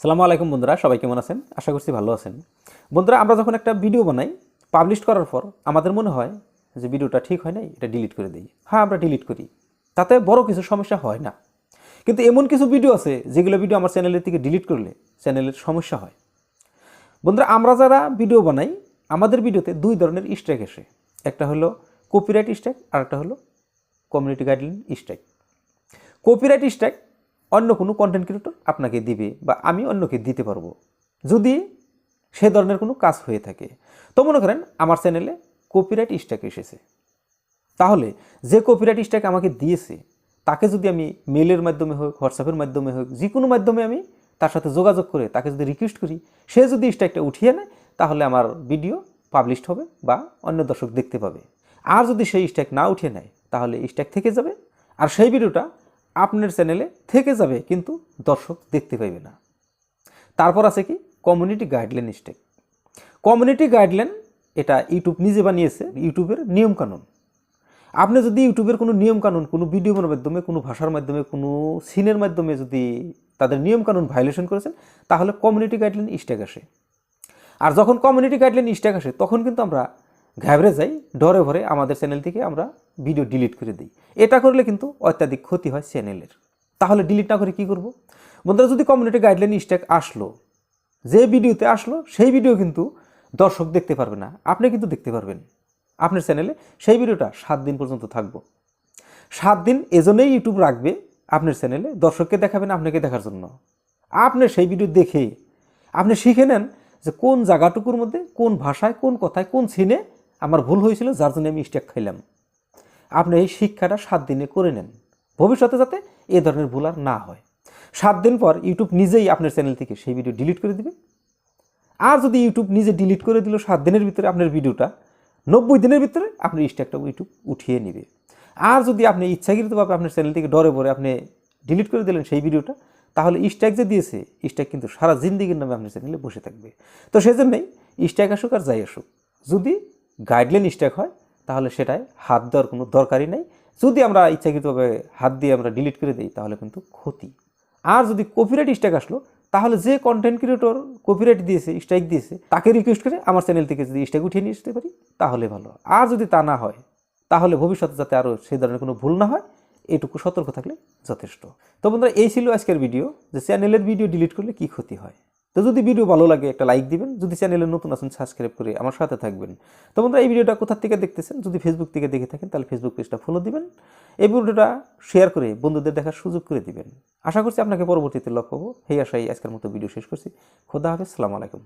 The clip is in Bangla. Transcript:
সালামু আলাইকুম বন্ধুরা, সবাই কেমন আছেন? আশা করছি ভালো আছেন। বন্ধুরা, আমরা যখন একটা ভিডিও বানাই, পাবলিশ করার পর আমাদের মনে হয় যে ভিডিওটা ঠিক হয় নাই, এটা ডিলিট করে দিই। হ্যাঁ, আমরা ডিলিট করি, তাতে বড় কিছু সমস্যা হয় না। কিন্তু এমন কিছু ভিডিও আছে যেগুলো ভিডিও আমার চ্যানেলের থেকে ডিলিট করলে চ্যানেলের সমস্যা হয়। বন্ধুরা, আমরা যারা ভিডিও বানাই, আমাদের ভিডিওতে দুই ধরনের স্ট্রাইক আসে। একটা হলো কপিরাইট স্ট্রাইক, আর একটা হলো community guideline strike. Copyright strike অন্য কোনো কন্টেন্ট ক্রিয়েটর আপনাকে দিবে বা আমি অন্যকে দিতে পারবো যদি সে ধরনের কোনো কাজ হয়ে থাকে। তো মনে করেন আমার চ্যানেলে কপিরাইট স্ট্রাইক এসেছে, তাহলে যে কপিরাইট স্ট্রাইক আমাকে দিয়েছে তাকে যদি আমি মেলের মাধ্যমে হোক, হোয়াটসঅ্যাপের মাধ্যমে হোক, যে কোনো মাধ্যমে আমি তার সাথে যোগাযোগ করে তাকে যদি রিকোয়েস্ট করি, সে যদি স্ট্রাইকটা উঠিয়ে নেয়, তাহলে আমার ভিডিও পাবলিশড হবে বা অন্য দর্শক দেখতে পাবে। আর যদি সেই স্ট্রাইক না উঠিয়ে নেয়, তাহলে স্ট্রাইক থেকে যাবে, আর সেই ভিডিওটা আপনার চ্যানেলে থেকে যাবে, কিন্তু দর্শক দেখতে পাইবে না। তারপর আছে কি community guideline strike. Community guideline এটা ইউটিউব নিজে বানিয়েছে, ইউটিউবের নিয়মকানুন। আপনি যদি ইউটিউবের কোনো নিয়মকানুন, কোনো ভিডিওর মাধ্যমে, কোনো ভাষার মাধ্যমে, কোনো সিনের মাধ্যমে যদি তাদের নিয়মকানুন ভায়োলেশন করেছেন, তাহলে কমিউনিটি গাইডলাইন স্ট্রাইক আসে। আর যখন কমিউনিটি গাইডলাইন স্ট্রাইক আসে, তখন কিন্তু আমরা ঘাবড়ে যাই, ডরে ভরে আমাদের চ্যানেল থেকে আমরা ভিডিও ডিলিট করে দিই। এটা করলে কিন্তু অত্যাধিক ক্ষতি হয় চ্যানেলের। তাহলে ডিলিট না করে কী করব? বন্ধুরা, যদি কমিউনিটি গাইডলাইন স্ট্রাইক আসলো, যে ভিডিওতে আসলো সেই ভিডিও কিন্তু দর্শক দেখতে পারবে না, আপনি কিন্তু দেখতে পারবেন। আপনার চ্যানেলে সেই ভিডিওটা 7 দিন পর্যন্ত থাকবো। 7 দিন এজন্যই ইউটিউব রাখবে আপনার চ্যানেলে, দর্শককে দেখাবেন আপনাকে দেখার জন্য। আপনি সেই ভিডিও দেখে আপনি শিখে নেন যে কোন জায়গাটুকুর মধ্যে, কোন ভাষায়, কোন কথায়, কোন সিনে আমার ভুল হয়েছিল, যার জন্য আমি স্ট্রাইক খাইলাম। আপনি এই শিক্ষাটা 7 দিনে করে নেন, ভবিষ্যতে যাতে এ ধরনের ভুল আর না হয়। 7 দিন পর ইউটিউব নিজেই আপনার চ্যানেল থেকে সেই ভিডিও ডিলিট করে দিবে। আর যদি ইউটিউব নিজে ডিলিট করে দিল 7 দিনের ভিতরে আপনার ভিডিওটা, 90 দিনের ভিতরে আপনার স্ট্রাইকটা ইউটিউব উঠিয়ে নেবে। আর যদি আপনি ইচ্ছাকৃতভাবে আপনার চ্যানেল থেকে ডরে ভরে আপনি ডিলিট করে দিলেন সেই ভিডিওটা, তাহলে স্ট্রাইক যে দিয়েছে, স্ট্রাইক কিন্তু সারা জিন্দিগির নামে আপনার চ্যানেলে বসে থাকবে। তো সেজন্যই স্ট্রাইক আসুক আর যাই আসুক, যদি গাইডলাইন স্ট্রাইক হয়, তাহলে সেটায় হাত দেওয়ার কোনো দরকারই নেই। যদি আমরা ইচ্ছাকৃতভাবে হাত দিয়ে আমরা ডিলিট করে দিই, তাহলে কিন্তু ক্ষতি। আর যদি কপিরাইট স্ট্রাইক আসলো, তাহলে যে কন্টেন্ট ক্রিয়েটর কপিরাইট দিয়েছে, স্ট্রাইক দিয়েছে, তাকে রিকোয়েস্ট করে আমার চ্যানেল থেকে যদি স্ট্রাইক উঠিয়ে নিয়ে আসতে পারি, তাহলে ভালো। আর যদি তা না হয়, তাহলে ভবিষ্যতে যাতে আরও সেই ধরনের কোনো ভুল না হয়, এটুকু সতর্ক থাকলে যথেষ্ট। তো বন্ধুরা, এই ছিল আজকের ভিডিও, যে চ্যানেলের ভিডিও ডিলিট করলে কী ক্ষতি হয়। তো যদি ভিডিও ভালো লাগে একটা লাইক দিবেন, যদি চ্যানেলে নতুন আছেন সাবস্ক্রাইব করে আমার সাথে থাকবেন। তো বন্ধুরা, এই ভিডিওটা কোথা থেকে দেখতেছেন? যদি ফেসবুক থেকে দেখে থাকেন, তাহলে ফেসবুক পেজটা ফলো দিবেন। এই ভিডিওটা শেয়ার করে বন্ধুদের দেখার সুযোগ করে দিবেন। আশা করছি আপনাকে পরবর্তীতে লক্ষ্য পাবো। এই আশাই আজকের মতো ভিডিও শেষ করছি। খোদা হাফেজ, আসসালামু আলাইকুম।